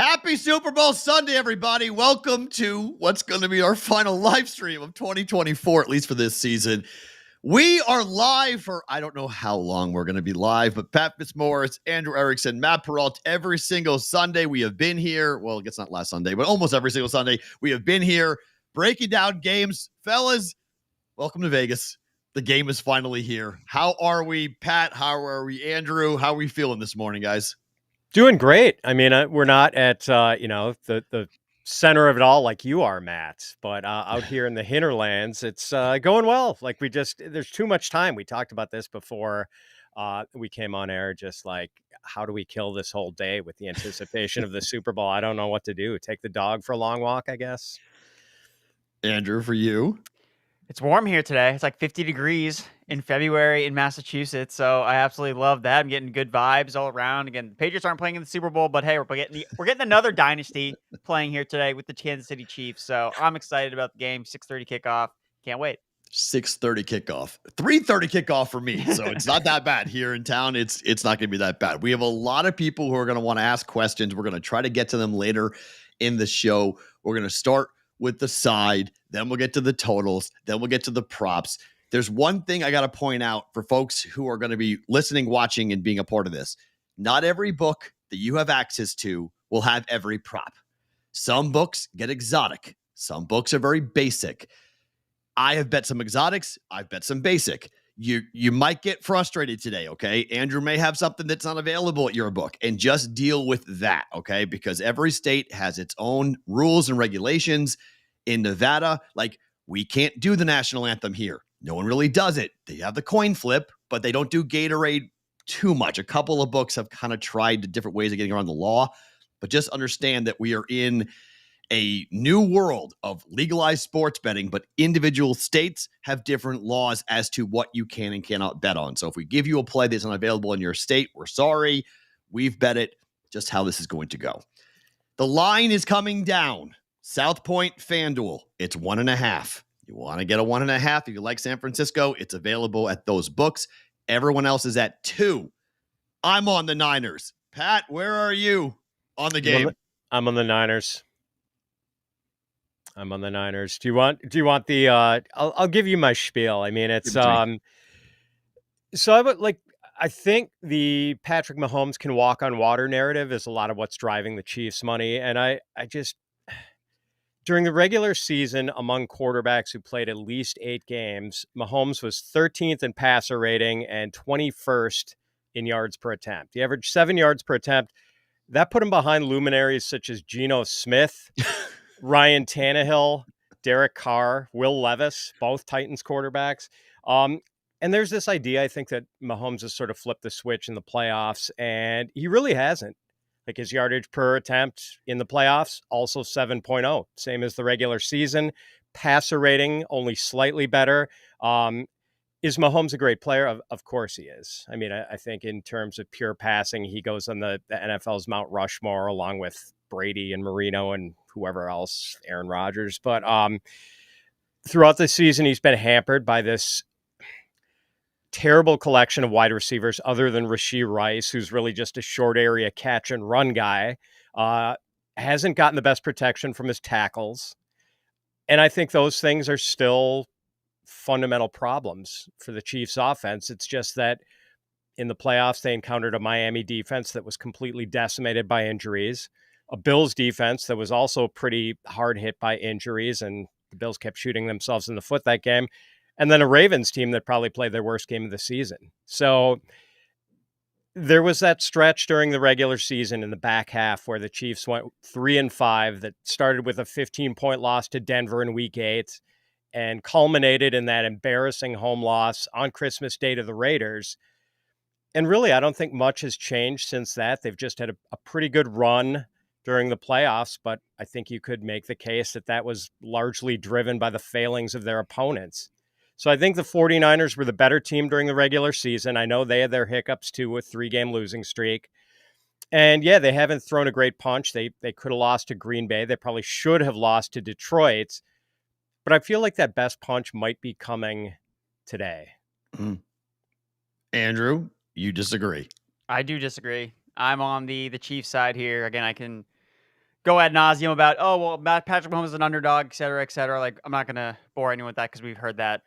Happy Super Bowl Sunday, everybody. Welcome to what's going to be our final live stream of 2024, at least for this season. We are live for, I don't know how long we're going to be live, but Pat Fitzmaurice, Andrew Erickson, Matt Perrault, every single Sunday we have been here. Well, I guess not last Sunday, but almost every single Sunday we have been here breaking down games. Fellas, welcome to Vegas. The game is finally here. How are we, Pat? How are we, Andrew? How are we feeling this morning, guys? Doing great. I mean, we're not at, the center of it all like you are, Matt, but out here in the hinterlands, it's going well. Like there's too much time. We talked about this before we came on air, just like, how do we kill this whole day with the anticipation of the Super Bowl? I don't know what to do. Take the dog for a long walk, I guess. Andrew, for you? It's warm here today. It's like 50 degrees in February in Massachusetts, so I absolutely love that. I'm getting good vibes all around. Again, the Patriots aren't playing in the Super Bowl, but hey, we're getting another dynasty playing here today with the Kansas City Chiefs. So I'm excited about the game. 6:30 kickoff. Can't wait. 6:30 kickoff, 3:30 kickoff for me. So it's not that bad here in town. It's not going to be that bad. We have a lot of people who are going to want to ask questions. We're going to try to get to them later in the show. We're going to start with the side, then we'll get to the totals, then we'll get to the props. There's one thing I got to point out for folks who are going to be listening, watching, and being a part of this. Not every book that you have access to will have every prop. Some books get exotic. Some books are very basic. I have bet some exotics. I've bet some basic. You might get frustrated today, okay? Andrew may have something that's not available at your book, and just deal with that, okay? Because every state has its own rules and regulations. In Nevada, like, we can't do the national anthem here. No one really does it. They have the coin flip, but they don't do Gatorade too much. A couple of books have kind of tried different ways of getting around the law, but just understand that we are in a new world of legalized sports betting, but individual states have different laws as to what you can and cannot bet on. So if we give you a play that's unavailable in your state, we're sorry. We've bet it, just how this is going to go. The line is coming down. South Point FanDuel, it's 1.5. You want to get a 1.5. If you like San Francisco, it's available at those books. Everyone else is at 2. I'm on the Niners. Pat, where are you on the game? I'm on the Niners. Do you want the I'll give you my spiel. I mean, it's I think the Patrick Mahomes can walk on water narrative is a lot of what's driving the Chiefs' money. And I just, during the regular season, among quarterbacks who played at least 8 games, Mahomes was 13th in passer rating and 21st in yards per attempt. He averaged 7 yards per attempt. That put him behind luminaries such as Geno Smith, Ryan Tannehill, Derek Carr, Will Levis, both Titans quarterbacks. And there's this idea, I think, that Mahomes has sort of flipped the switch in the playoffs, and he really hasn't. Like, his yardage per attempt in the playoffs, also 7.0, same as the regular season. Passer rating, only slightly better. Is Mahomes a great player? Of course he is. I mean, I think in terms of pure passing, he goes on the NFL's Mount Rushmore along with Brady and Marino and whoever else, Aaron Rodgers. But throughout the season, he's been hampered by this terrible collection of wide receivers other than Rashee Rice, who's really just a short area catch and run guy. Hasn't gotten the best protection from his tackles. And I think those things are still fundamental problems for the Chiefs offense. It's just that in the playoffs, they encountered a Miami defense that was completely decimated by injuries, a Bills defense that was also pretty hard hit by injuries, and the Bills kept shooting themselves in the foot that game. And then a Ravens team that probably played their worst game of the season. So there was that stretch during the regular season in the back half where the Chiefs went 3-5 that started with a 15-point loss to Denver in week 8 and culminated in that embarrassing home loss on Christmas Day to the Raiders. And really, I don't think much has changed since that. They've just had a pretty good run during the playoffs, but I think you could make the case that was largely driven by the failings of their opponents. So I think the 49ers were the better team during the regular season. I know they had their hiccups too with 3-game losing streak. And yeah, they haven't thrown a great punch. They could have lost to Green Bay. They probably should have lost to Detroit. But I feel like that best punch might be coming today. Andrew, you disagree? I do disagree. I'm on the Chiefs side here. Again, I can go ad nauseum about, oh, well, Patrick Mahomes is an underdog, et cetera, et cetera. Like, I'm not going to bore anyone with that because we've heard that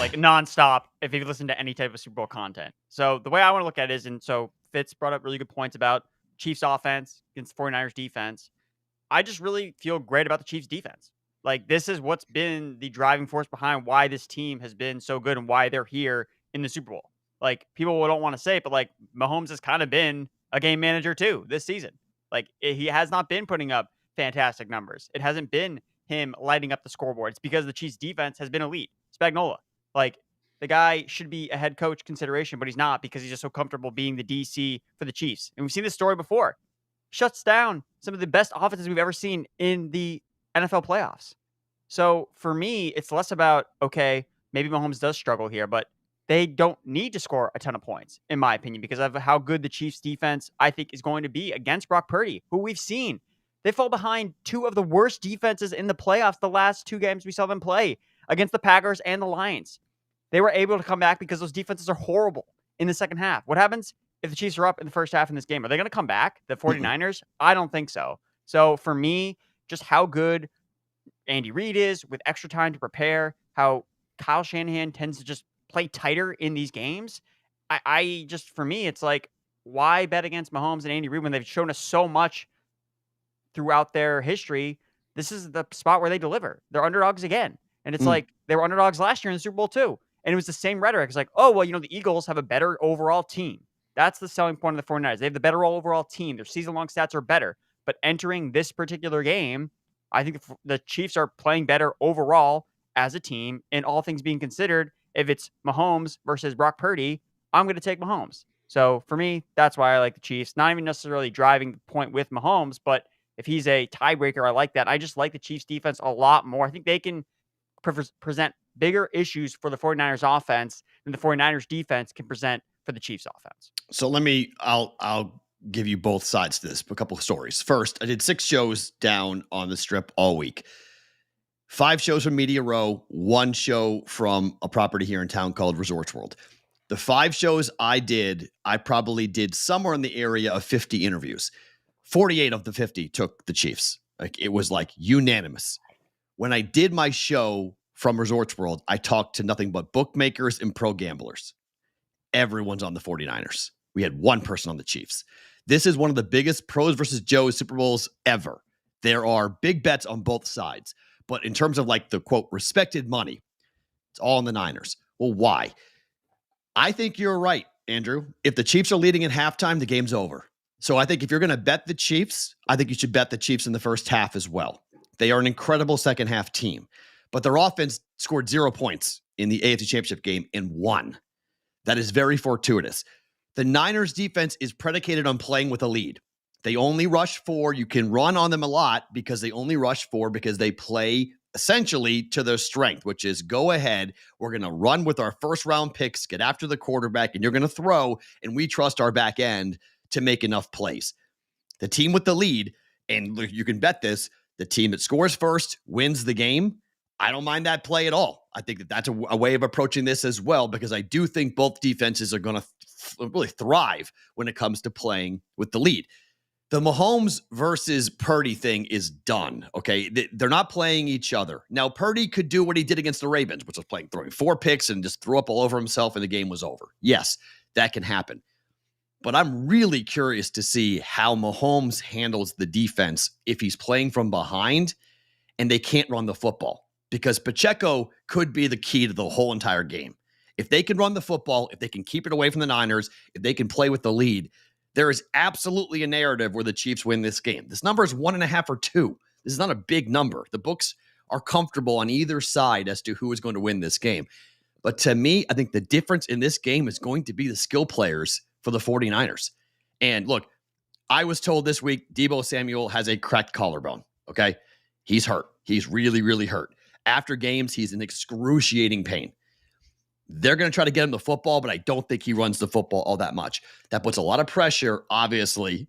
like nonstop if you listen to any type of Super Bowl content. So the way I want to look at it is, and so Fitz brought up really good points about Chiefs offense against 49ers defense. I just really feel great about the Chiefs defense. Like, this is what's been the driving force behind why this team has been so good and why they're here in the Super Bowl. Like, people don't want to say it, but like Mahomes has kind of been a game manager too this season. Like, he has not been putting up fantastic numbers. It hasn't been him lighting up the scoreboard. It's because the Chiefs defense has been elite. Spagnuolo. Like, the guy should be a head coach consideration, but he's not because he's just so comfortable being the DC for the Chiefs. And we've seen this story before. Shuts down some of the best offenses we've ever seen in the NFL playoffs. So for me, it's less about, okay, maybe Mahomes does struggle here, but they don't need to score a ton of points, in my opinion, because of how good the Chiefs defense, I think, is going to be against Brock Purdy, who we've seen. They fall behind two of the worst defenses in the playoffs the last two games we saw them play against the Packers and the Lions. They were able to come back because those defenses are horrible in the second half. What happens if the Chiefs are up in the first half in this game? Are they going to come back? The 49ers? I don't think so. So for me, just how good Andy Reid is with extra time to prepare, how Kyle Shanahan tends to just play tighter in these games. I just, for me, it's like, why bet against Mahomes and Andy Reid when they've shown us so much throughout their history? This is the spot where they deliver. They're underdogs again. And it's like, they were underdogs last year in the Super Bowl too. And it was the same rhetoric. It's like, oh, well, the Eagles have a better overall team. That's the selling point of the 49ers. They have the better overall team. Their season-long stats are better. But entering this particular game, I think the Chiefs are playing better overall as a team. And all things being considered, if it's Mahomes versus Brock Purdy, I'm going to take Mahomes. So for me, that's why I like the Chiefs. Not even necessarily driving the point with Mahomes, but if he's a tiebreaker, I like that. I just like the Chiefs defense a lot more. I think they can present bigger issues for the 49ers offense than the 49ers defense can present for the Chiefs offense. So I'll give you both sides to this, a couple of stories. First, I did 6 shows down on the Strip all week. 5 shows from Media Row, 1 show from a property here in town called Resorts World. The 5 shows I probably did somewhere in the area of 50 interviews. 48 of the 50 took the Chiefs. Like, it was like unanimous. When I did my show from Resorts World, I talked to nothing but bookmakers and pro gamblers. Everyone's on the 49ers. We had 1 person on the Chiefs. This is one of the biggest pros versus Joes Super Bowls ever. There are big bets on both sides. But in terms of like the, quote, respected money, it's all in the Niners. Well, why? I think you're right, Andrew. If the Chiefs are leading at halftime, the game's over. So I think if you're going to bet the Chiefs, I think you should bet the Chiefs in the first half as well. They are an incredible second half team, but their offense scored 0 points in the AFC Championship game and won. That is very fortuitous. The Niners defense is predicated on playing with a lead. They only rush 4. You can run on them a lot because they only rush 4 because they play essentially to their strength, which is go ahead. We're going to run with our first round picks, get after the quarterback, and you're going to throw, and we trust our back end to make enough plays. The team with the lead, and you can bet this, the team that scores first wins the game. I don't mind that play at all. I think that that's a way of approaching this as well, because I do think both defenses are going to really thrive when it comes to playing with the lead. The Mahomes versus Purdy thing is done, okay? They're not playing each other. Now, Purdy could do what he did against the Ravens, which was throwing 4 picks and just threw up all over himself and the game was over. Yes, that can happen. But I'm really curious to see how Mahomes handles the defense if he's playing from behind and they can't run the football, because Pacheco could be the key to the whole entire game. If they can run the football, if they can keep it away from the Niners, if they can play with the lead, there is absolutely a narrative where the Chiefs win this game. This number is 1.5 or 2. This is not a big number. The books are comfortable on either side as to who is going to win this game. But to me, I think the difference in this game is going to be the skill players for the 49ers. And look, I was told this week Deebo Samuel has a cracked collarbone, okay? He's hurt. He's really, really hurt. After games, he's in excruciating pain. They're going to try to get him the football, but I don't think he runs the football all that much. That puts a lot of pressure, obviously,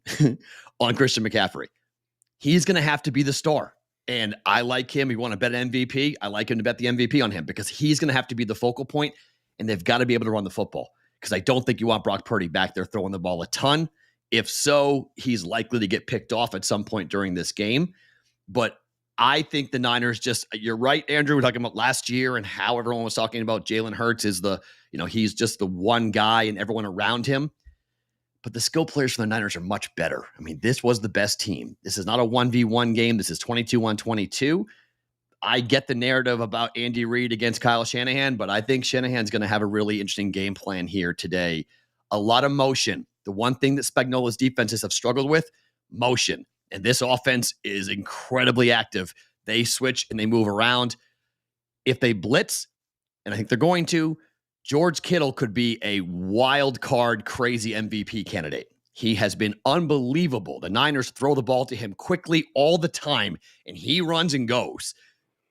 on Christian McCaffrey. He's going to have to be the star. And I like him. You want to bet an MVP? I like him to bet the MVP on him because he's going to have to be the focal point, and they've got to be able to run the football, because I don't think you want Brock Purdy back there throwing the ball a ton If so, he's likely to get picked off at some point during this game. But I think the Niners you're right, Andrew, we're talking about last year and how everyone was talking about Jalen Hurts is he's just the one guy and everyone around him. But the skill players for the Niners are much better. I mean, this was the best team. This is not a 1v1 game. This is 22-on-22. I get the narrative about Andy Reid against Kyle Shanahan, but I think Shanahan's going to have a really interesting game plan here today. A lot of motion. The one thing that Spagnuolo's defenses have struggled with, motion. And this offense is incredibly active. They switch and they move around. If they blitz, and I think they're going to, George Kittle could be a wild card, crazy MVP candidate. He has been unbelievable. The Niners throw the ball to him quickly all the time, and he runs and goes.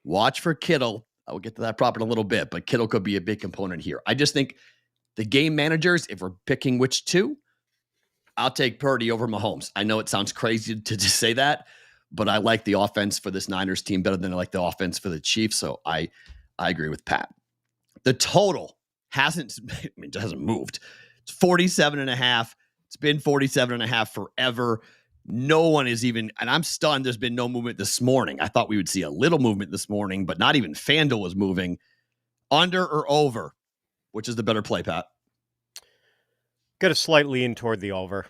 Watch for Kittle. I will get to that prop in a little bit, but Kittle could be a big component here. I just think the game managers, if we're picking which two, I'll take Purdy over Mahomes. I know it sounds crazy to just say that, but I like the offense for this Niners team better than I like the offense for the Chiefs. So I agree with Pat. The total hasn't moved. It's 47.5. It's been 47.5 forever. No one is even, and I'm stunned there's been no movement this morning. I thought we would see a little movement this morning, but not even FanDuel was moving. Under or over? Which is the better play, Pat? Got a slight lean toward the over.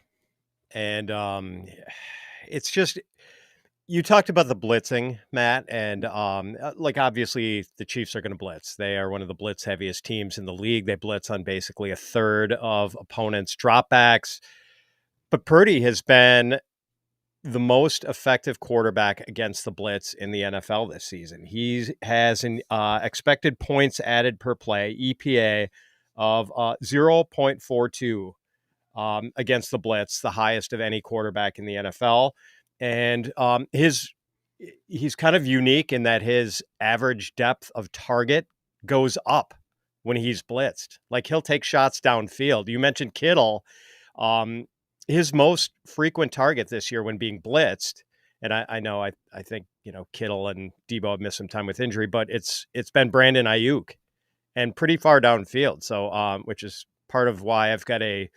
And it's just, you talked about the blitzing, Matt, and obviously the Chiefs are going to blitz. They are one of the blitz heaviest teams in the league. They blitz on basically a third of opponents' dropbacks. But Purdy has been the most effective quarterback against the blitz in the NFL this season. He has an expected points added per play, EPA, of 0.42 against the blitz, the highest of any quarterback in the NFL. And he's kind of unique in that his average depth of target goes up when he's blitzed. Like, he'll take shots downfield. You mentioned Kittle. His most frequent target this year when being blitzed, and I think, Kittle and Deebo have missed some time with injury, but it's been Brandon Aiyuk, and pretty far downfield. So, which is part of why I've got a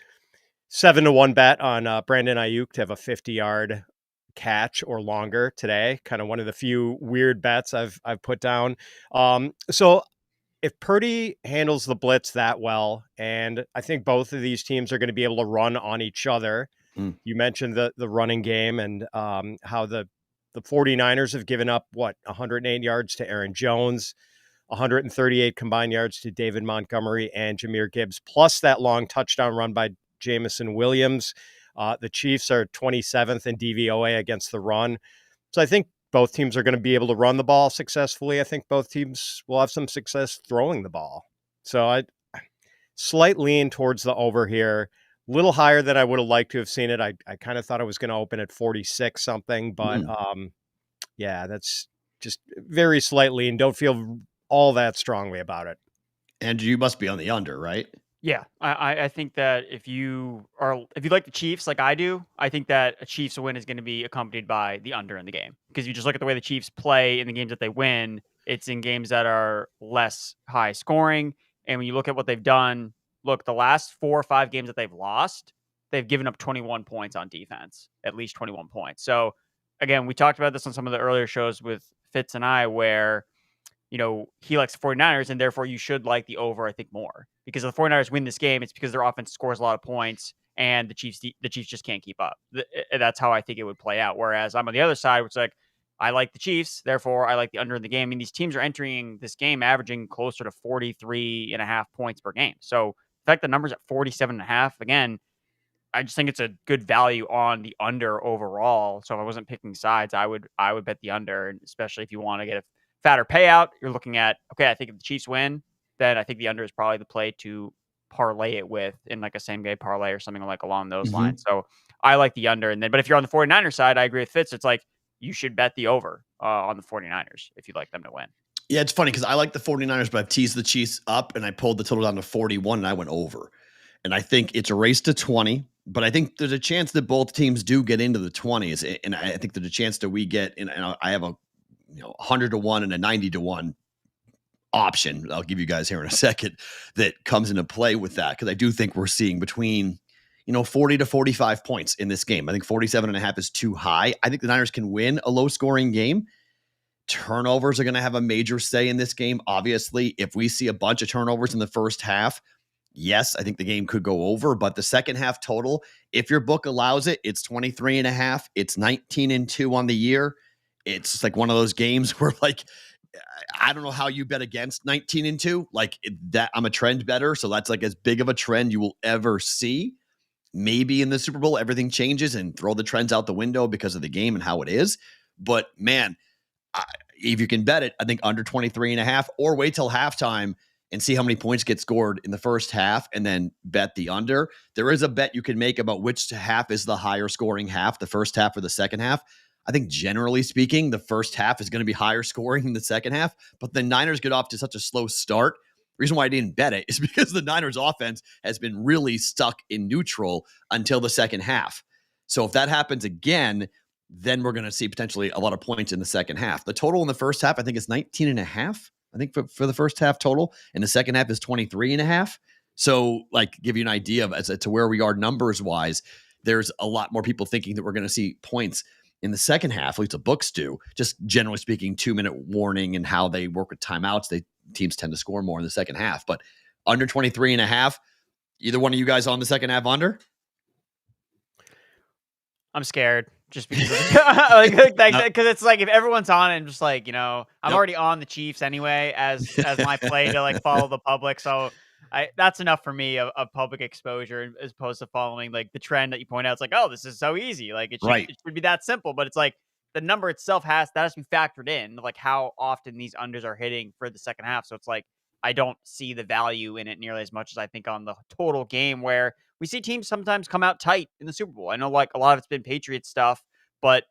7-1 bet on Brandon Aiyuk to have a 50-yard catch or longer today. Kind of one of the few weird bets I've put down. So if Purdy handles the blitz that well, and I think both of these teams are going to be able to run on each other. You mentioned the running game and how the 49ers have given up 108 yards to Aaron Jones, 138 combined yards to David Montgomery and Jahmyr Gibbs, plus that long touchdown run by Jamison Williams. The Chiefs are 27th in DVOA against the run. So I think both teams are going to be able to run the ball successfully. I think both teams will have some success throwing the ball. So I slight lean towards the over here, a little higher than I would have liked to have seen it. I kind of thought it was going to open at 46 something, but yeah, that's just very slightly, and don't feel all that strongly about it. And you must be on the under, right? Yeah, I think that if you like the Chiefs like I do, I think that a Chiefs win is going to be accompanied by the under in the game. Because you just look at the way the Chiefs play in the games that they win, it's in games that are less high scoring. And when you look at what they've done, look, the last 4 or 5 games that they've lost, they've given up 21 points on defense, at least 21 points. So again, we talked about this on some of the earlier shows with Fitz and I, where he likes the 49ers, and therefore you should like the over, I think, more. Because if the 49ers win this game, it's because their offense scores a lot of points, and the Chiefs just can't keep up. That's how I think it would play out. Whereas I'm on the other side, which is like, I like the Chiefs, therefore I like the under in the game. I mean, these teams are entering this game averaging closer to 43.5 points per game. So the fact the number's at 47.5, again, I just think it's a good value on the under overall. So if I wasn't picking sides, I would bet the under, and especially if you want to get a fatter payout, you're looking at, okay, I think if the Chiefs win, then I think the under is probably the play to parlay it with in like a same game parlay or something like along those lines. So I like the under. And then, but if you're on the 49ers side, I agree with Fitz. It's like, you should bet the over on the 49ers if you'd like them to win. Yeah, it's funny because I like the 49ers, but I've teased the Chiefs up and I pulled the total down to 41 and I went over. And I think it's a race to 20, but I think there's a chance that both teams do get into the 20s. And I think there's a chance that we get, and I have a 100-1 and a 90-1 option I'll give you guys here in a second that comes into play with that, because I do think we're seeing between 40 to 45 points in this game. I think 47.5 is too high. I think the Niners can win a low-scoring game. Turnovers are going to have a major say in this game. Obviously, if we see a bunch of turnovers in the first half, yes, I think the game could go over, but the second half total, if your book allows it, it's 23.5. It's 19-2 on the year. It's like one of those games where I don't know how you bet against 19-2. That I'm a trend better. So that's like as big of a trend you will ever see. Maybe in the Super Bowl, everything changes and throw the trends out the window because of the game and how it is. But man, if you can bet it, I think under 23.5 or wait till halftime and see how many points get scored in the first half and then bet the under. There is a bet you can make about which half is the higher scoring half, the first half or the second half. I think generally speaking, the first half is going to be higher scoring than the second half, but the Niners get off to such a slow start. The reason why I didn't bet it is because the Niners offense has been really stuck in neutral until the second half. So if that happens again, then we're going to see potentially a lot of points in the second half. The total in the first half, I think, is 19.5. I think for the first half total, and the second half is 23.5. So give you an idea of as to where we are numbers wise, there's a lot more people thinking that we're going to see points in the second half, at least the books do. Just generally speaking, 2-minute warning and how they work with timeouts, teams tend to score more in the second half. But under 23.5, either one of you guys on the second half under? I'm scared just because because it's like if everyone's on it, and just I'm already on the Chiefs anyway as my play to follow the public. So that's enough for me of public exposure as opposed to following the trend that you point out. It's oh, this is so easy. It should be that simple, but it's the number itself has to be factored in, how often these unders are hitting for the second half. So it's I don't see the value in it nearly as much as I think on the total game, where we see teams sometimes come out tight in the Super Bowl. I know a lot of it's been Patriots stuff, but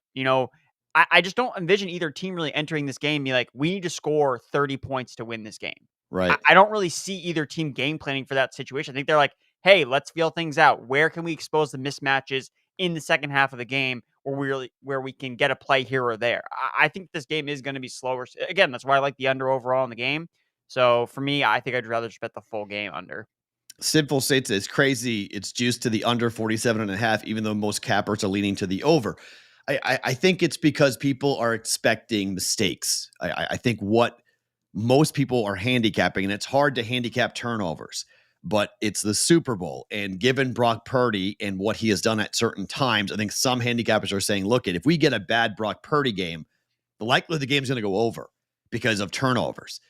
I just don't envision either team really entering this game being we need to score 30 points to win this game. Right. I don't really see either team game planning for that situation. I think they're hey, let's feel things out. Where can we expose the mismatches in the second half of the game where we can get a play here or there? I think this game is going to be slower. Again, that's why I like the under overall in the game. So for me, I think I'd rather just bet the full game under. Sinful states it's crazy. It's juiced to the under 47.5, even though most cappers are leaning to the over. I think it's because people are expecting mistakes. I think what most people are handicapping, and it's hard to handicap turnovers, but it's the Super Bowl. And given Brock Purdy and what he has done at certain times, I think some handicappers are saying, look, if we get a bad Brock Purdy game, the likelihood the game's going to go over because of turnovers.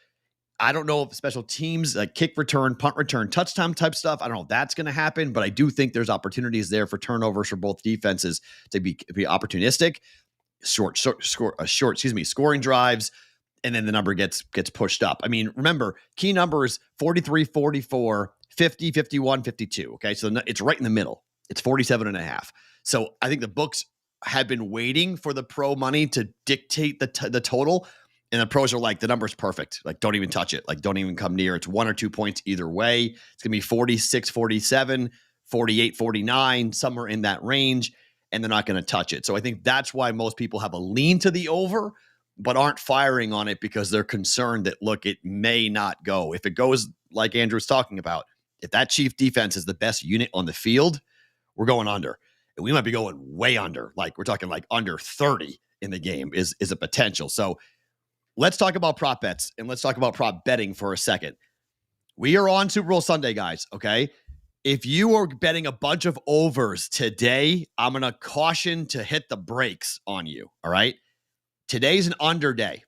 I don't know if special teams, like kick return, punt return, touchdown type stuff, I don't know if that's going to happen, but I do think there's opportunities there for turnovers for both defenses to be opportunistic, scoring drives, and then the number gets pushed up. I mean, remember, key numbers 43, 44, 50, 51, 52. Okay, so it's right in the middle. It's 47.5. So I think the books have been waiting for the pro money to dictate the total. And the pros are the number's perfect. Don't even touch it. Don't even come near. It's 1 or 2 points either way. It's going to be 46, 47, 48, 49, somewhere in that range, and they're not going to touch it. So I think that's why most people have a lean to the over, but aren't firing on it because they're concerned that, look, it may not go. If it goes like Andrew's talking about, if that Chief defense is the best unit on the field, we're going under. And we might be going way under. We're talking under 30 in the game is a potential. So let's talk about prop bets and let's talk about prop betting for a second. We are on Super Bowl Sunday, guys, okay? If you are betting a bunch of overs today, I'm going to caution to hit the brakes on you, all right? Today's an under day.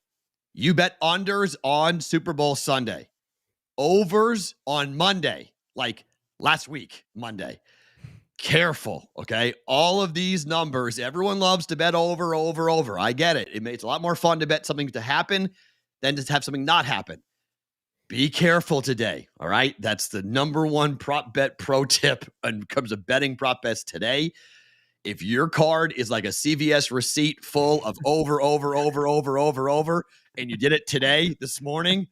You bet unders on Super Bowl Sunday. Overs on Monday, like last week, Monday. Careful, okay? All of these numbers, everyone loves to bet over. I get it. It's a lot more fun to bet something to happen than to have something not happen. Be careful today, all right? That's the number one prop bet pro tip when it comes to betting prop bets today. If your card is like a CVS receipt full of over, and you did it today, this morning,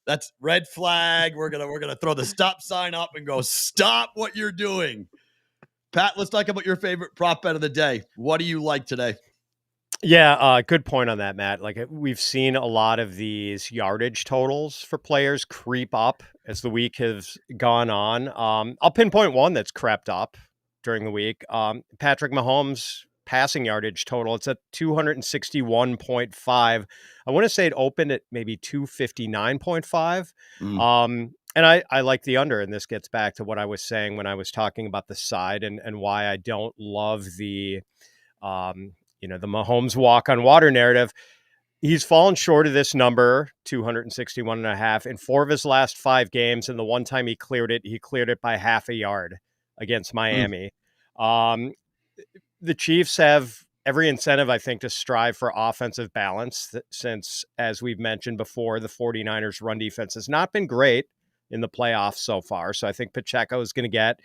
that's red flag. We're gonna throw the stop sign up and go, stop what you're doing. Pat, let's talk about your favorite prop bet of the day. What do you like today? Yeah, good point on that, Matt. Like we've seen a lot of these yardage totals for players creep up as the week has gone on. I'll pinpoint one that's crept up during the week. Patrick Mahomes passing yardage total. It's at 261.5. I want to say it opened at maybe 259.5. Mm. And I like the under, and this gets back to what I was saying when I was talking about the side and why I don't love um, the Mahomes walk on water narrative. He's fallen short of this number, 261.5, in 4 of his last 5 games. And the one time he cleared it by half a yard against Miami. The Chiefs have every incentive, I think, to strive for offensive balance since, as we've mentioned before, the 49ers run defense has not been great in the playoffs so far. So I think Pacheco is going to get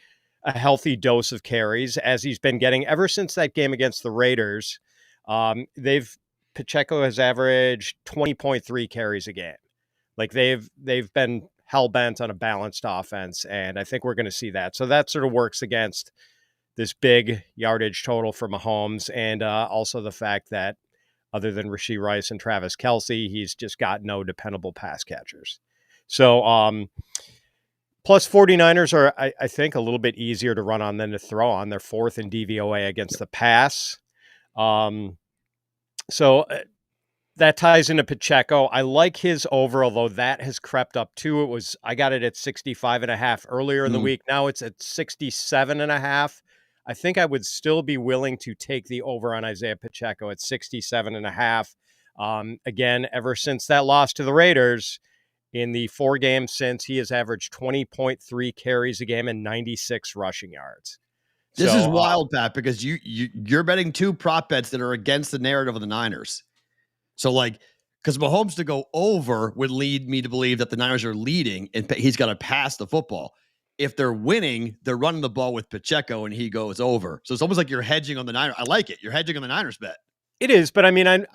a healthy dose of carries as he's been getting ever since that game against the Raiders. Pacheco has averaged 20.3 carries a game. Like they've been hell bent on a balanced offense, and I think we're going to see that. So that sort of works against this big yardage total for Mahomes, and also the fact that other than Rashee Rice and Travis Kelce, he's just got no dependable pass catchers. So plus 49ers are, I think, a little bit easier to run on than to throw on. They're 4th in DVOA against the pass. So that ties into Pacheco. I like his over, although that has crept up too. I got it at 65.5 earlier in the week. Now it's at 67.5. I think I would still be willing to take the over on Isiah Pacheco at 67.5. Again, ever since that loss to the Raiders, in the 4 games since, he has averaged 20.3 carries a game and 96 rushing yards. This is wild, Pat, because you're betting 2 prop bets that are against the narrative of the Niners. So, because Mahomes to go over would lead me to believe that the Niners are leading and he's got to pass the football. If they're winning, they're running the ball with Pacheco and he goes over. So it's almost like you're hedging on the Niners. I like it. You're hedging on the Niners bet. It is, but I mean,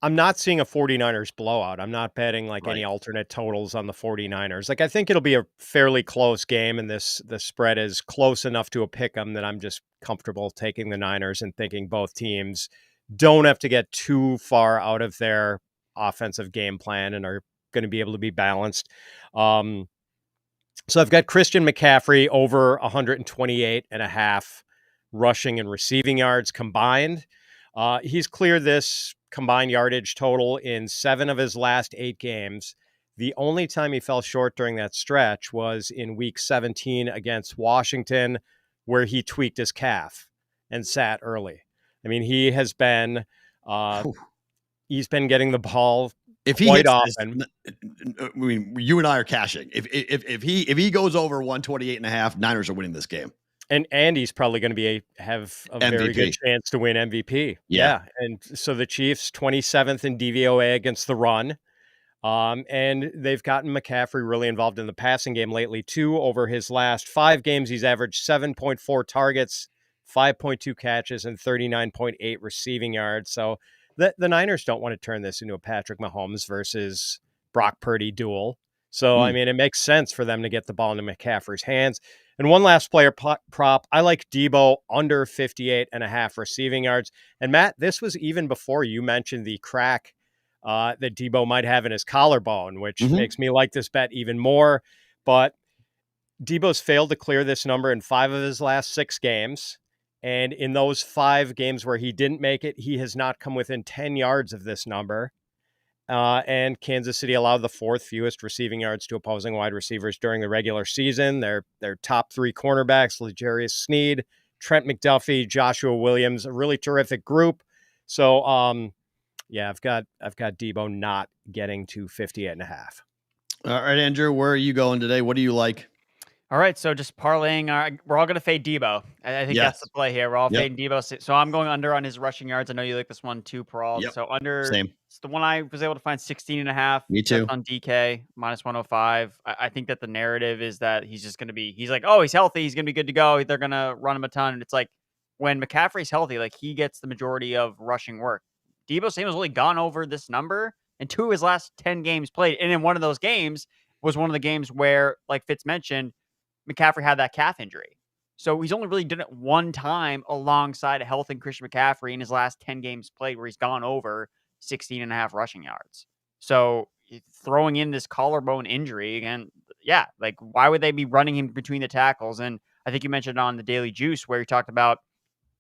I'm not seeing a 49ers blowout. I'm not betting any alternate totals on the 49ers. I think it'll be a fairly close game, and the spread is close enough to a pick 'em that I'm just comfortable taking the Niners and thinking both teams don't have to get too far out of their offensive game plan and are going to be able to be balanced. So I've got Christian McCaffrey over 128.5 rushing and receiving yards combined. He's cleared this combined yardage total in 7 of his last 8 games. The only time he fell short during that stretch was in week 17 against Washington, where he tweaked his calf and sat early. I mean, he has been he's been getting the ball if he quite hits often. I mean, you and I are cashing. If he goes over 128.5, Niners are winning this game. And he's probably going to have a MVP. Very good chance to win MVP. Yeah. And so the Chiefs 27th in DVOA against the run. And they've gotten McCaffrey really involved in the passing game lately too. Over his last 5 games, he's averaged 7.4 targets, 5.2 catches, and 39.8 receiving yards. So the Niners don't want to turn this into a Patrick Mahomes versus Brock Purdy duel. So, I mean, it makes sense for them to get the ball into McCaffrey's hands. And one last player prop, I like Deebo under 58.5 receiving yards. And Matt, this was even before you mentioned the crack that Deebo might have in his collarbone, which makes me like this bet even more. But Deebo's failed to clear this number in 5 of his last 6 games. And in those 5 games where he didn't make it, he has not come within 10 yards of this number. And Kansas City allowed the 4th fewest receiving yards to opposing wide receivers during the regular season. Their top 3 cornerbacks, L'Jarius Sneed, Trent McDuffie, Joshua Williams, a really terrific group. So, I've got Deebo not getting to 58.5. All right, Andrew, where are you going today? What do you like? All right, so just parlaying, we're all going to fade Deebo. I think that's the play here. We're all fading Deebo. So I'm going under on his rushing yards. I know you like this one too, Perrault. So under, same. It's the one I was able to find 16.5. Me too. That's on DK, minus 105. I think that the narrative is that he's just going to be, he's like, oh, he's healthy. He's going to be good to go. They're going to run him a ton. And it's like when McCaffrey's healthy, he gets the majority of rushing work. Deebo Samuel's only gone over this number in 2 of his last 10 games played. And in one of those games was one of the games where, like Fitz mentioned, McCaffrey had that calf injury. So he's only really done it one time alongside a healthy Christian McCaffrey in his last 10 games played, where he's gone over 16 and a half rushing yards. So throwing in this collarbone injury again, yeah, like why would they be running him between the tackles? And I think you mentioned on the Daily Juice where you talked about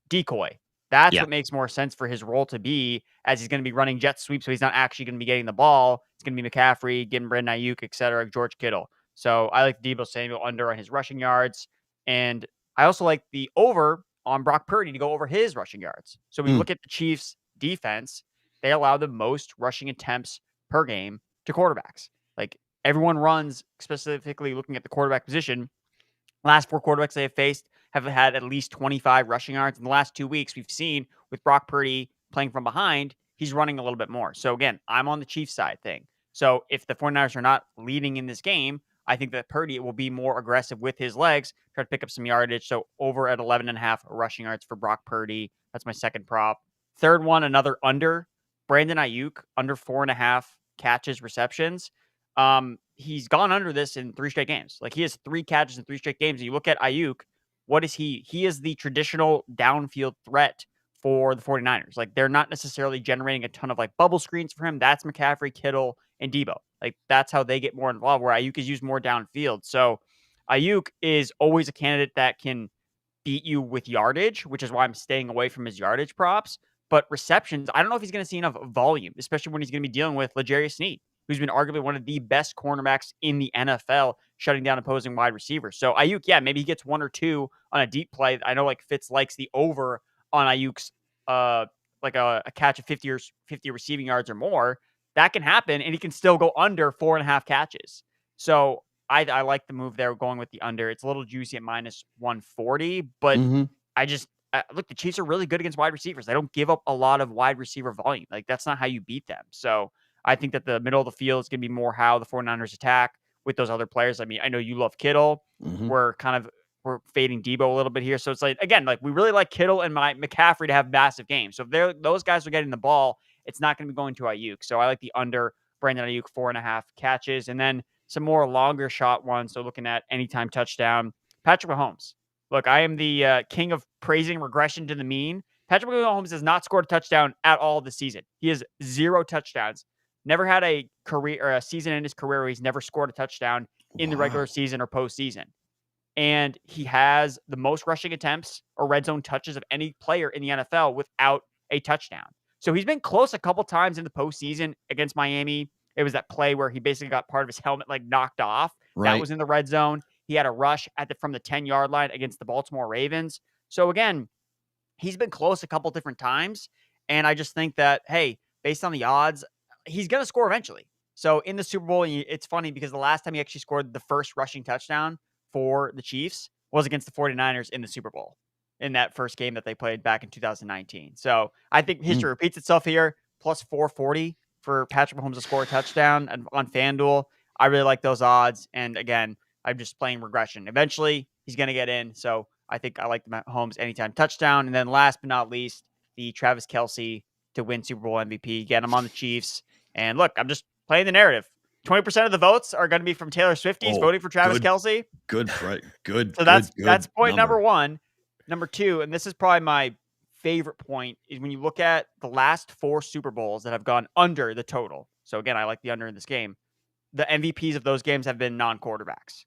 decoy. That's Yeah. what makes more sense for his role to be, as he's going to be running jet sweep, so he's not actually going to be getting the ball. It's going to be McCaffrey, getting Brandon Aiyuk, etc., George Kittle. So I like Deebo Samuel under on his rushing yards. And I also like the over on Brock Purdy to go over his rushing yards. So when you look at the Chiefs' defense, they allow the most rushing attempts per game to quarterbacks. Like everyone runs, specifically looking at the quarterback position. Last 4 quarterbacks they have faced have had at least 25 rushing yards. In the last 2 weeks, we've seen with Brock Purdy playing from behind, he's running a little bit more. So again, I'm on the Chiefs side thing. So if the 49ers are not leading in this game, I think that Purdy will be more aggressive with his legs, try to pick up some yardage. So over at 11.5 rushing yards for Brock Purdy. That's my second prop. Third one, another under. Brandon Aiyuk, under 4.5 catches, receptions. He's gone under this in 3 straight games. Like he has 3 catches in 3 straight games. And you look at Aiyuk, what is he? He is the traditional downfield threat for the 49ers. Like they're not necessarily generating a ton of like bubble screens for him. That's McCaffrey, Kittle, and Deebo. Like that's how they get more involved, where Aiyuk is used more downfield. So Aiyuk is always a candidate that can beat you with yardage, which is why I'm staying away from his yardage props. But receptions, I don't know if he's going to see enough volume, especially when he's going to be dealing with L'Jarius Sneed, who's been arguably one of the best cornerbacks in the NFL, shutting down opposing wide receivers. So Aiyuk, yeah, maybe he gets 1 or 2 on a deep play. I know like Fitz likes the over on Aiyuk's like a catch of 50 receiving yards or more. That can happen, and he can still go under 4.5 catches. So I like the move there, going with the under. It's a little juicy at minus 140, but I just look, the Chiefs are really good against wide receivers. They don't give up a lot of wide receiver volume. Like that's not how you beat them. So I think that the middle of the field is going to be more how the 49ers attack with those other players. I mean, I know you love Kittle. We're fading Deebo a little bit here. So it's like, again, like we really like Kittle and McCaffrey to have massive games. So if those guys are getting the ball, it's not going to be going to Aiyuk. So I like the under Brandon Aiyuk 4.5 catches. And then some more longer shot ones. So looking at anytime touchdown, Patrick Mahomes. Look, I am the king of praising regression to the mean. Patrick Mahomes has not scored a touchdown at all this season. He has 0 touchdowns. Never had a career or a season in his career where he's never scored a touchdown in the regular season or postseason. And he has the most rushing attempts or red zone touches of any player in the NFL without a touchdown. So he's been close a couple times in the postseason against Miami. It was that play where he basically got part of his helmet like knocked off. That was in the red zone. He had a rush from the 10-yard line against the Baltimore Ravens. So again, he's been close a couple different times. And I just think that, hey, based on the odds, he's going to score eventually. So in the Super Bowl, it's funny because the last time he actually scored the first rushing touchdown for the Chiefs was against the 49ers in the Super Bowl in that first game that they played back in 2019. So I think history repeats itself here. Plus 440 for Patrick Mahomes to score a touchdown on FanDuel. I really like those odds. And again, I'm just playing regression. Eventually, he's going to get in. So I think I like the Mahomes anytime touchdown. And then last but not least, the Travis Kelce to win Super Bowl MVP. Get him on the Chiefs. And look, I'm just playing the narrative. 20% of the votes are going to be from Taylor Swifties voting for Travis Kelce. Good. So that's point number 1. Number 2, and this is probably my favorite point, is when you look at the last 4 Super Bowls that have gone under the total. So again, I like the under in this game. The MVPs of those games have been non-quarterbacks.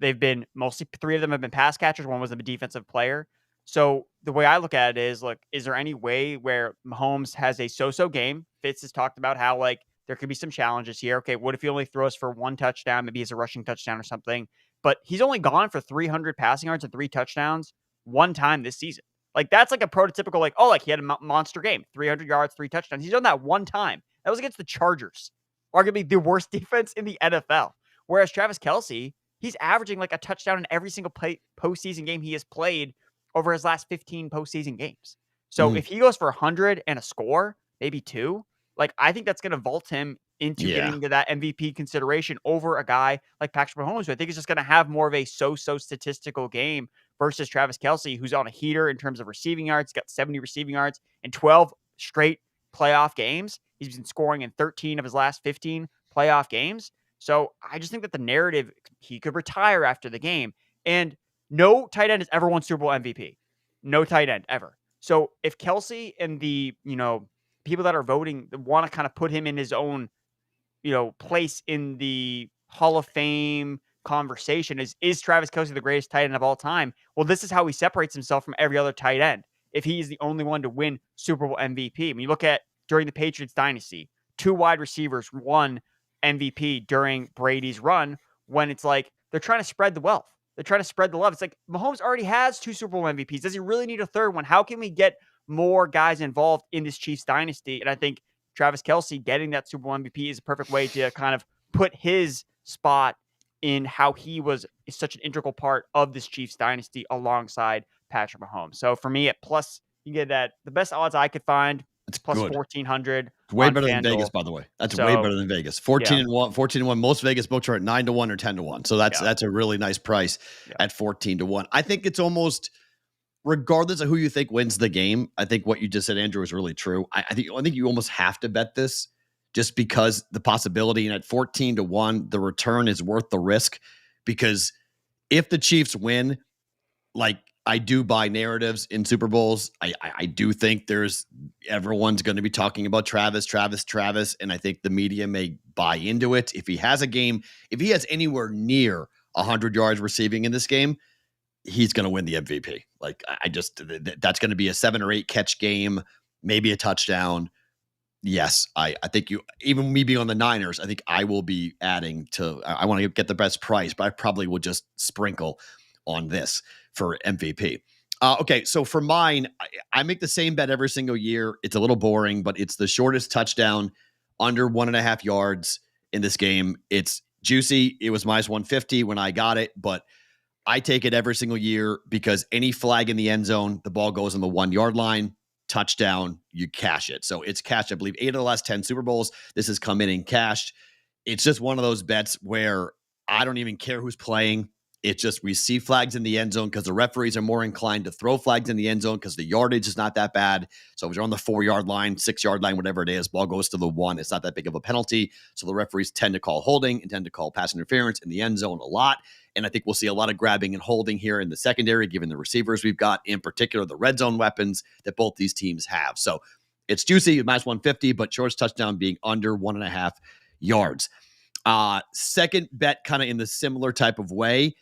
They've been mostly 3 of them have been pass catchers. 1 was a defensive player. So the way I look at it is, look, is there any way where Mahomes has a so-so game? Fitz has talked about how like there could be some challenges here. Okay, what if he only throws for 1 touchdown? Maybe it's a rushing touchdown or something. But he's only gone for 300 passing yards and 3 touchdowns 1 time this season. Like that's like a prototypical like, oh, like he had a monster game, 300 yards, 3 touchdowns. He's done that 1 time. That was against the Chargers, arguably the worst defense in the NFL. Whereas Travis Kelce, he's averaging like a touchdown in every single postseason game he has played over his last 15 postseason games. So if he goes for 100 and a score, maybe 2, like I think that's going to vault him into getting into that MVP consideration over a guy like Patrick Mahomes, who I think is just going to have more of a so-so statistical game versus Travis Kelce, who's on a heater in terms of receiving yards. He's got 70 receiving yards in 12 straight playoff games. He's been scoring in 13 of his last 15 playoff games. So I just think that the narrative, he could retire after the game. And No tight end has ever won Super Bowl MVP. No tight end ever. So if Kelce and the, people that are voting want to kind of put him in his own, place in the Hall of Fame conversation, is Travis Kelce the greatest tight end of all time? Well, this is how he separates himself from every other tight end. If he is the only one to win Super Bowl MVP. When you look at during the Patriots dynasty, 2 wide receivers won MVP during Brady's run, when it's like they're trying to spread the wealth. They're trying to spread the love. It's like Mahomes already has 2 Super Bowl MVPs. Does he really need a third one? How can we get more guys involved in this Chiefs dynasty? And I think Travis Kelce getting that Super Bowl MVP is a perfect way to kind of put his spot in how he was such an integral part of this Chiefs dynasty alongside Patrick Mahomes. So for me, at plus, you get that the best odds I could find. It's plus good. 1,400. It's way better than Vegas, by the way. That's way better than Vegas. 14-1, 14-1. Most Vegas books are at 9-1 or 10-1. So that's a really nice price at 14-1. I think it's almost, regardless of who you think wins the game, I think what you just said, Andrew, is really true. I think you almost have to bet this just because the possibility, and at 14-1, the return is worth the risk, because if the Chiefs win, like, I do buy narratives in Super Bowls. I do think everyone's going to be talking about Travis, and I think the media may buy into it. If he has a game, if he has anywhere near 100 yards receiving in this game, he's going to win the MVP. Like, that's going to be a 7 or 8 catch game, maybe a touchdown. Yes, I think even me being on the Niners, I think I will be adding to, I want to get the best price, but I probably will just sprinkle on this for MVP. Okay, so for mine, I make the same bet every single year. It's a little boring, but it's the shortest touchdown under 1.5 yards in this game. It's juicy. It was minus 150 when I got it, but I take it every single year because any flag in the end zone, the ball goes on the 1 yard line, touchdown, you cash it. So it's cashed, I believe, 8 of the last 10 Super Bowls. This has come in and cashed. It's just one of those bets where I don't even care who's playing. It's just we see flags in the end zone because the referees are more inclined to throw flags in the end zone because the yardage is not that bad. So if you're on the 4 yard line, 6 yard line, whatever it is, ball goes to the 1. It's not that big of a penalty. So the referees tend to call holding and tend to call pass interference in the end zone a lot. And I think we'll see a lot of grabbing and holding here in the secondary, given the receivers we've got, in particular the red zone weapons that both these teams have. So it's juicy, minus 150, but shortest touchdown being under 1.5 yards. Second bet, kind of in the similar type of way,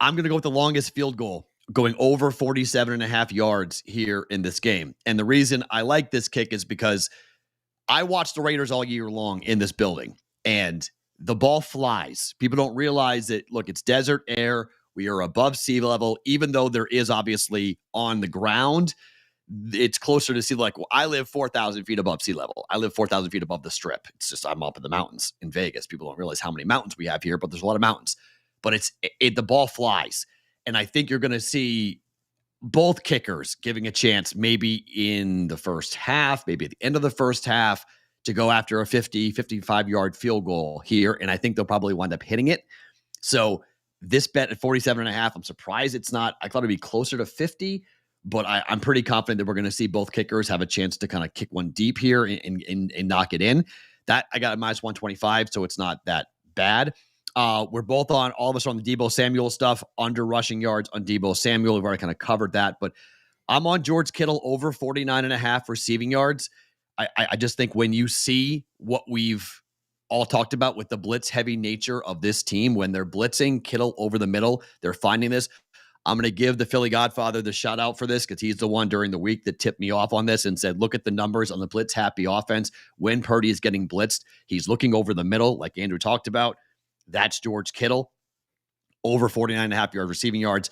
I'm going to go with the longest field goal, going over 47.5 yards here in this game. And the reason I like this kick is because I watched the Raiders all year long in this building, and the ball flies. People don't realize that, look, it's desert air. We are above sea level, even though there is obviously on the ground. It's closer to sea. Like, well, I live 4,000 feet above sea level. I live 4,000 feet above the strip. It's just, I'm up in the mountains in Vegas. People don't realize how many mountains we have here, but there's a lot of mountains. But the ball flies. And I think you're going to see both kickers giving a chance, maybe in the first half, maybe at the end of the first half, to go after a 50, 55-yard field goal here. And I think they'll probably wind up hitting it. So this bet at 47.5, I'm surprised it's not. I thought it'd be closer to 50, but I'm pretty confident that we're going to see both kickers have a chance to kind of kick one deep here and knock it in. That I got a minus 125, so it's not that bad. We're both on, all of us are on the Deebo Samuel stuff, under rushing yards on Deebo Samuel. We've already kind of covered that, but I'm on George Kittle over 49.5 receiving yards. I just think when you see what we've all talked about with the blitz heavy nature of this team, when they're blitzing Kittle over the middle, they're finding this. I'm going to give the Philly Godfather the shout out for this because he's the one during the week that tipped me off on this and said, look at the numbers on the blitz happy offense. When Purdy is getting blitzed, he's looking over the middle, like Andrew talked about. That's George Kittle, over 49.5 yard receiving yards.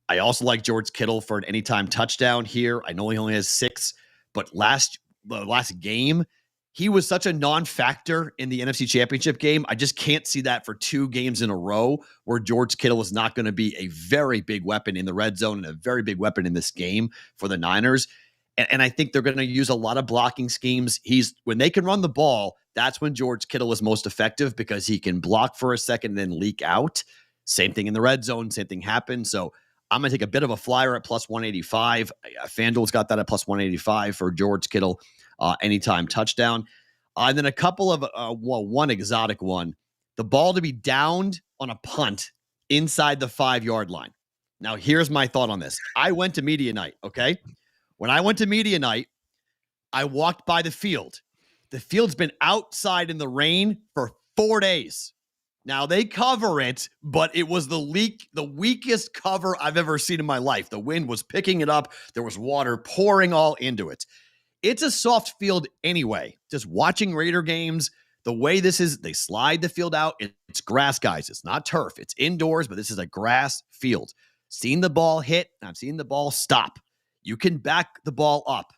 I also like George Kittle for an anytime touchdown here. I know he only has 6, but the last game, he was such a non-factor in the NFC Championship game. I just can't see that for 2 games in a row where George Kittle is not going to be a very big weapon in the red zone and a very big weapon in this game for the Niners. And I think they're going to use a lot of blocking schemes. When they can run the ball, that's when George Kittle is most effective because he can block for a second and then leak out. Same thing in the red zone. Same thing happens. So I'm going to take a bit of a flyer at plus 185. FanDuel's got that at plus 185 for George Kittle, anytime touchdown. And then a couple of, one exotic one, the ball to be downed on a punt inside the 5 yard line. Now, here's my thought on this. I went to media night, okay? When I went to media night, I walked by the field. The field's been outside in the rain for 4 days. Now, they cover it, but it was the weakest cover I've ever seen in my life. The wind was picking it up. There was water pouring all into it. It's a soft field anyway. Just watching Raider games, the way this is, they slide the field out. It's grass, guys. It's not turf. It's indoors, but this is a grass field. Seen the ball hit, and I've seen the ball stop. You can back the ball up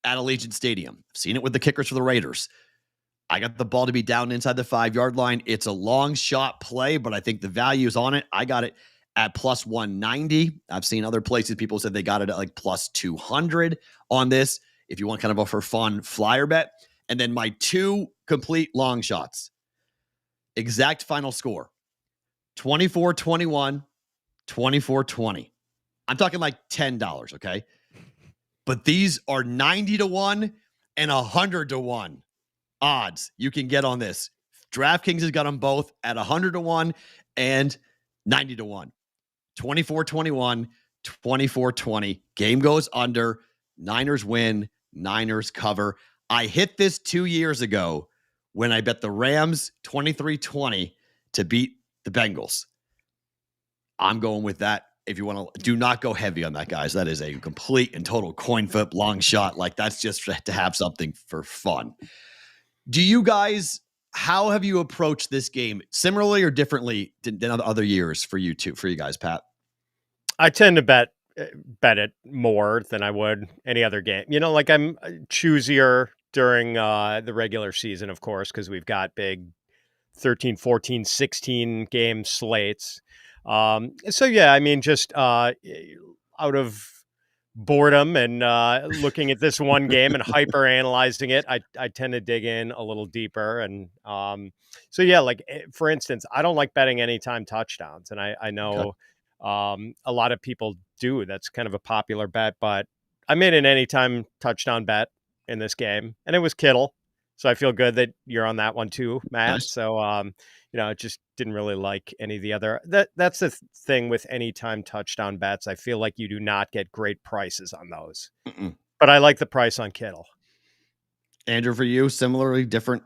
at Allegiant Stadium. I've seen it with the kickers for the Raiders. I got the ball to be down inside the 5-yard line. It's a long shot play, but I think the value is on it. I got it at plus 190. I've seen other places people said they got it at like plus 200 on this. If you want kind of a for fun flyer bet. And then my 2 complete long shots. Exact final score. 24-21, 24-20. I'm talking like $10, okay? But these are 90-1 and 100-1 odds you can get on this. DraftKings has got them both at 100-1 and 90-1. 24-21, 24-20. Game goes under. Niners win. Niners cover. I hit this 2 years ago when I bet the Rams 23-20 to beat the Bengals. I'm going with that. If you want to, do not go heavy on that, guys. That is a complete and total coin flip long shot. Like, that's just to have something for fun. Do you guys, how have you approached this game similarly or differently than other years for you guys, Pat? I tend to bet it more than I would any other game. You know, like I'm choosier during the regular season, of course, because we've got big 13, 14, 16 game slates. So yeah, I mean, just out of boredom and looking at this one game and hyper analyzing it, I tend to dig in a little deeper. And so yeah, like for instance, I don't like betting anytime touchdowns, and I know a lot of people do. That's kind of a popular bet, but I made an anytime touchdown bet in this game, and it was Kittle. So I feel good that you're on that one too, Matt. Nice. So you know, I just didn't really like any of the other. That's the thing with anytime touchdown bets. I feel like you do not get great prices on those. But I like the price on Kittle. Andrew, for you, similarly different?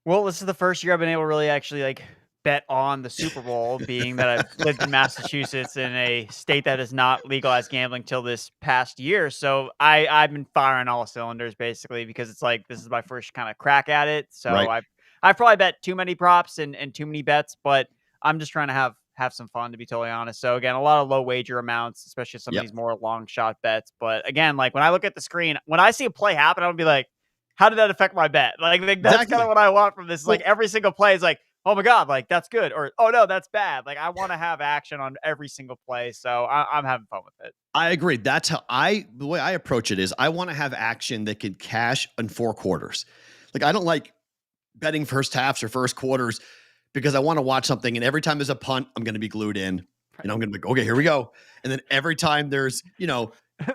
Well, this is the first year I've been able to really actually like bet on the Super Bowl, being that I've lived in Massachusetts, in a state that has not legalized gambling till this past year. So I've been firing all cylinders basically, because it's like, this is my first kind of crack at it. So Right. I've probably bet too many props and too many bets, but I'm just trying to have some fun, to be totally honest. So again, a lot of low wager amounts, especially some of these more long shot bets. But again, like when I look at the screen, when I see a play happen, I'll be like, how did that affect my bet? Like that's Exactly. kind of what I want from this. Like every single play is like, oh my God, like that's good. Or, oh no, that's bad. Like I want to have action on every single play. So I'm having fun with it. I agree. That's how the way I approach it is I want to have action that can cash in 4 quarters. Like I don't like betting first halves or first quarters because I want to watch something. And every time there's a punt, I'm going to be glued in. And I'm going to be, okay, here we go. And then every time there's,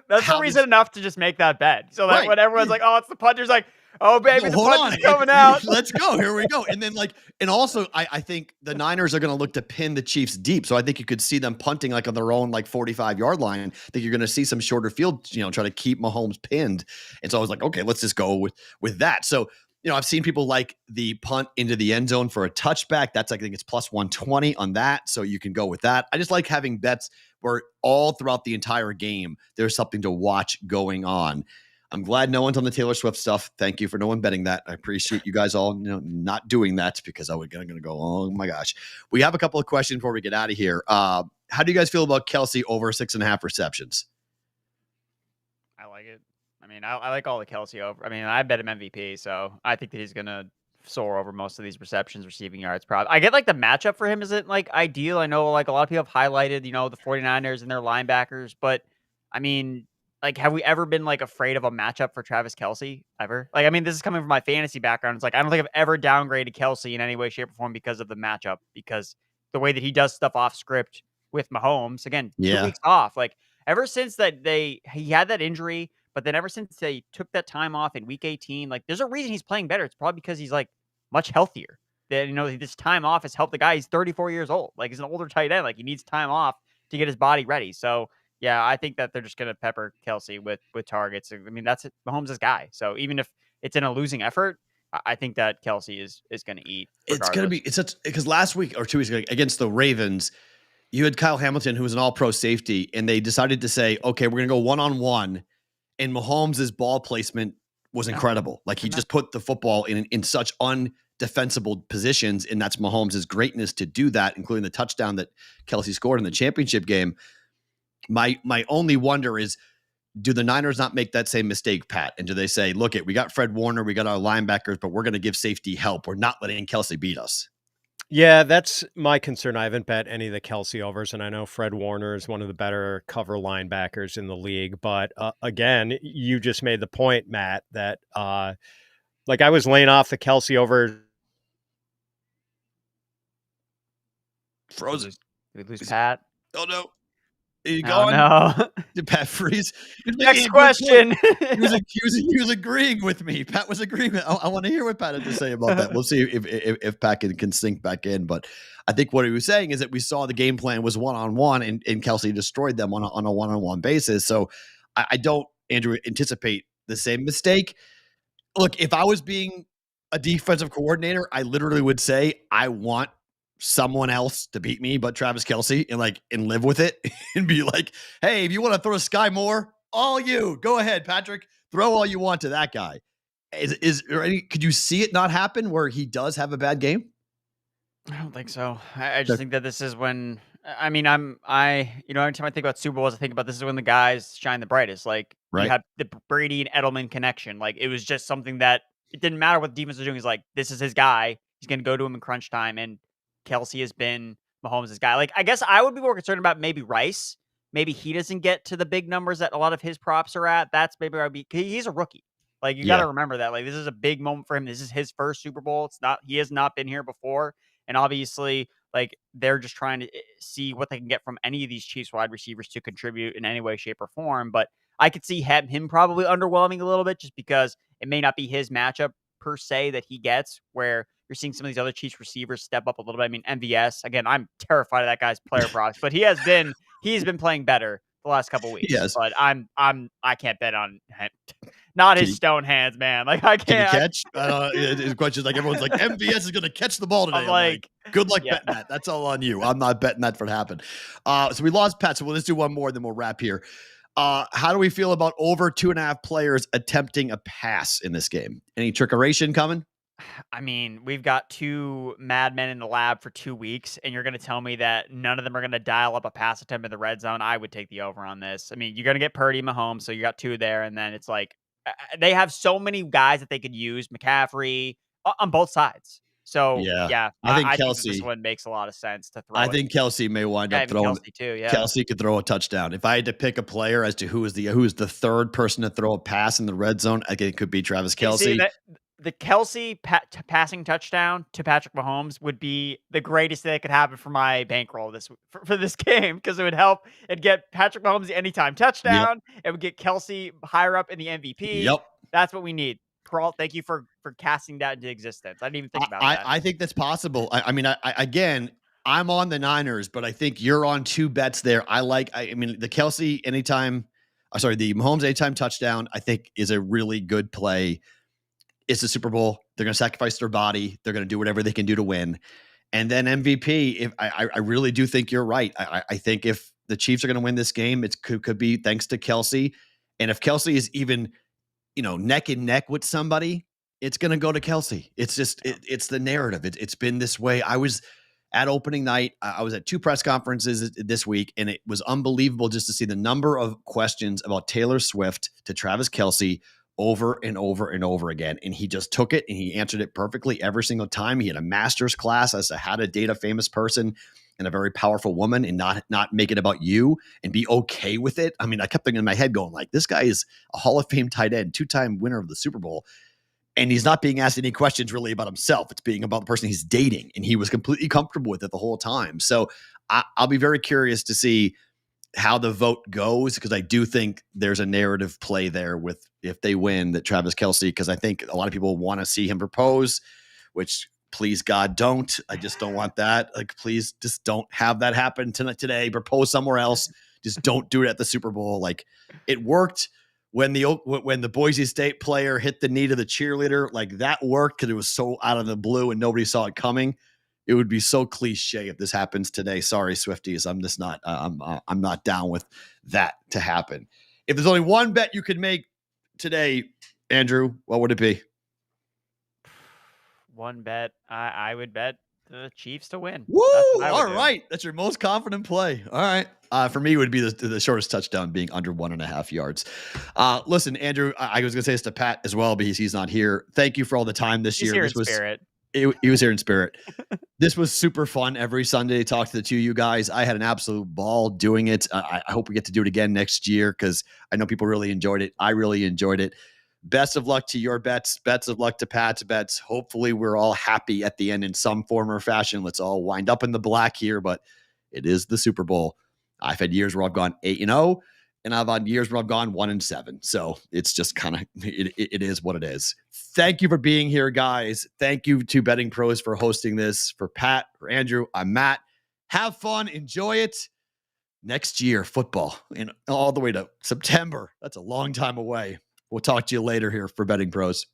that's the reason enough to just make that bet. So that when everyone's like, oh, it's the punter's like, oh baby, the punch is coming out. Let's go. Here we go. And then and also I think the Niners are going to look to pin the Chiefs deep. So I think you could see them punting like on their own, 45-yard line. I think you're going to see some shorter field, try to keep Mahomes pinned. And so I was like, okay, let's just go with that. So, I've seen people like the punt into the end zone for a touchback. That's, I think it's plus 120 on that. So you can go with that. I just like having bets where all throughout the entire game, there's something to watch going on. I'm glad no one's on the Taylor Swift stuff. Thank you for no one betting that. I appreciate you guys all not doing that, because I was going to go, oh my gosh. We have a couple of questions before we get out of here. How do you guys feel about Kelce over 6.5 receptions? I like it. I mean, I like all the Kelce over. I mean, I bet him MVP, so I think that he's going to soar over most of these receptions, receiving yards. Probably. I get like the matchup for him isn't like ideal. I know like a lot of people have highlighted, the 49ers and their linebackers, but I mean, like, have we ever been like afraid of a matchup for Travis Kelce ever? Like, I mean, this is coming from my fantasy background. It's like, I don't think I've ever downgraded Kelce in any way, shape, or form because of the matchup, because the way that he does stuff off script with Mahomes, again, 2 weeks off, like ever since that he had that injury, but then ever since they took that time off in week 18, like there's a reason he's playing better. It's probably because he's like much healthier. That, this time off has helped the guy. He's 34 years old. Like, he's an older tight end. Like, he needs time off. to get his body ready. So yeah, I think that they're just going to pepper Kelce with targets. I mean, that's Mahomes' guy. So even if it's in a losing effort, I think that Kelce is going to eat It's going to regardless. be, it's such, because last week or 2 weeks ago against the Ravens, you had Kyle Hamilton, who was an all-pro safety, and they decided to say, okay, we're going to go one-on-one. And Mahomes' ball placement was incredible. Like he just put the football in such undefensible positions, and that's Mahomes' greatness to do that, including the touchdown that Kelce scored in the championship game. My only wonder is, do the Niners not make that same mistake, Pat? And do they say, look, we got Fred Warner, we got our linebackers, but we're going to give safety help. We're not letting Kelce beat us. Yeah, that's my concern. I haven't bet any of the Kelce overs, and I know Fred Warner is one of the better cover linebackers in the league. But again, you just made the point, Matt, that like I was laying off the Kelce over. Frozen. Did we lose Pat? Oh, no. Are you Oh, going? no. Did Pat freeze? Next question. He was agreeing with me. Pat was agreeing. I want to hear what Pat had to say about that. We'll see if Pat can sink back in. But I think what he was saying is that we saw the game plan was one-on-one, and Kelce destroyed them on a one-on-one basis. So I don't, Andrew, anticipate the same mistake. Look, if I was being a defensive coordinator, I literally would say I want someone else to beat me but Travis Kelce, and live with it and be like, hey, if you want to throw Sky Moore, all you, go ahead, Patrick, throw all you want to that guy. Could you see it not happen where he does have a bad game? I don't think so. I just think that this is when, I mean, every time I think about Super Bowls, I think about this is when the guys shine the brightest. Like Right. you have the Brady and Edelman connection. Like it was just something that it didn't matter what the defense was doing. He's like, this is his guy. He's going to go to him in crunch time. And Kelce has been Mahomes' guy. Like, I guess I would be more concerned about maybe Rice. Maybe he doesn't get to the big numbers that a lot of his props are at. That's maybe where I'd be. He's a rookie. Like, you got to remember that. Like, this is a big moment for him. This is his first Super Bowl. He has not been here before. And obviously, like, they're just trying to see what they can get from any of these Chiefs wide receivers to contribute in any way, shape, or form. But I could see him probably underwhelming a little bit just because it may not be his matchup per se that he gets, where you're seeing some of these other Chiefs receivers step up a little bit. I mean, MVS, again, I'm terrified of that guy's player props, but he's been playing better the last couple weeks. Yes. But I can't bet on him. Not his stone hands, man. Like I can't. Can he catch? His question is like, everyone's like, MVS is going to catch the ball today. I'm like, good luck betting that. That's all on you. I'm not betting that for it to happen. So we lost Pat. So we'll just do one more, then we'll wrap here. How do we feel about over 2.5 players attempting a pass in this game? Any trickeration coming? I mean, we've got two madmen in the lab for 2 weeks, and you're going to tell me that none of them are going to dial up a pass attempt in the red zone. I would take the over on this. I mean, you're going to get Purdy, Mahomes, so you got two there, and then it's like they have so many guys that they could use. McCaffrey on both sides. So yeah, I think Kelce, this one makes a lot of sense to throw. I think Kelce may wind up throwing. Kelce too. Yeah, Kelce could throw a touchdown. If I had to pick a player as to who is the third person to throw a pass in the red zone, I think it could be Travis Kelce. The Kelce passing touchdown to Patrick Mahomes would be the greatest thing that could happen for my bankroll for this game, because it would help. It'd get Patrick Mahomes the anytime touchdown. Yep. It would get Kelce higher up in the MVP. Yep. That's what we need. Perrault, thank you for casting that into existence. I didn't even think about that. I think that's possible. I mean, again, I'm on the Niners, but I think you're on two bets there. I mean, the Kelce the Mahomes anytime touchdown, I think is a really good play. It's the Super Bowl. They're going to sacrifice their body. They're going to do whatever they can do to win. And then MVP, if I really do think you're right. I think if the Chiefs are going to win this game, it could be thanks to Kelce. And if Kelce is even, neck and neck with somebody, it's going to go to Kelce. It's just, it's the narrative. It's been this way. I was at opening night. I was at 2 press conferences this week, and it was unbelievable just to see the number of questions about Taylor Swift to Travis Kelce over and over and over again. And he just took it and he answered it perfectly every single time. He had a master's class as to how to date a famous person and a very powerful woman and not make it about you and be okay with it. I mean, I kept thinking in my head going like, this guy is a Hall of Fame tight end, 2-time winner of the Super Bowl. And he's not being asked any questions really about himself. It's being about the person he's dating. And he was completely comfortable with it the whole time. So I'll be very curious to see how the vote goes, because I do think there's a narrative play there with, if they win, that Travis Kelce, because I think a lot of people want to see him propose, which please, God, don't. I just don't want that. Like, please just don't have that happen today. Propose somewhere else. Just don't do it at the Super Bowl. Like, it worked when the Boise State player hit the knee to the cheerleader. Like, that worked because it was so out of the blue and nobody saw it coming. It would be so cliche if this happens today. Sorry, Swifties. I'm just not. I'm not down with that to happen. If there's only one bet you could make today, Andrew, what would it be? One bet. I would bet the Chiefs to win. Woo! All do. right. That's your most confident play. All right. For me, it would be the shortest touchdown being under 1.5 yards. Listen, Andrew, I was going to say this to Pat as well, because he's not here. Thank you for all the time this year. Here in spirit. He was here in spirit. This was super fun every Sunday to talk to the two of you guys. I had an absolute ball doing it. I hope we get to do it again next year because I know people really enjoyed it. I really enjoyed it. Best of luck to your bets. Best of luck to Pat's bets. Hopefully we're all happy at the end in some form or fashion. Let's all wind up in the black here, but it is the Super Bowl. I've had years where I've gone 8-0, and I've had years where I've gone 1-7. So it's just kind of, it is what it is. Thank you for being here, guys. Thank you to Betting Pros for hosting this. For Pat, for Andrew, I'm Matt. Have fun. Enjoy it. Next year, football, and all the way to September. That's a long time away. We'll talk to you later here for Betting Pros.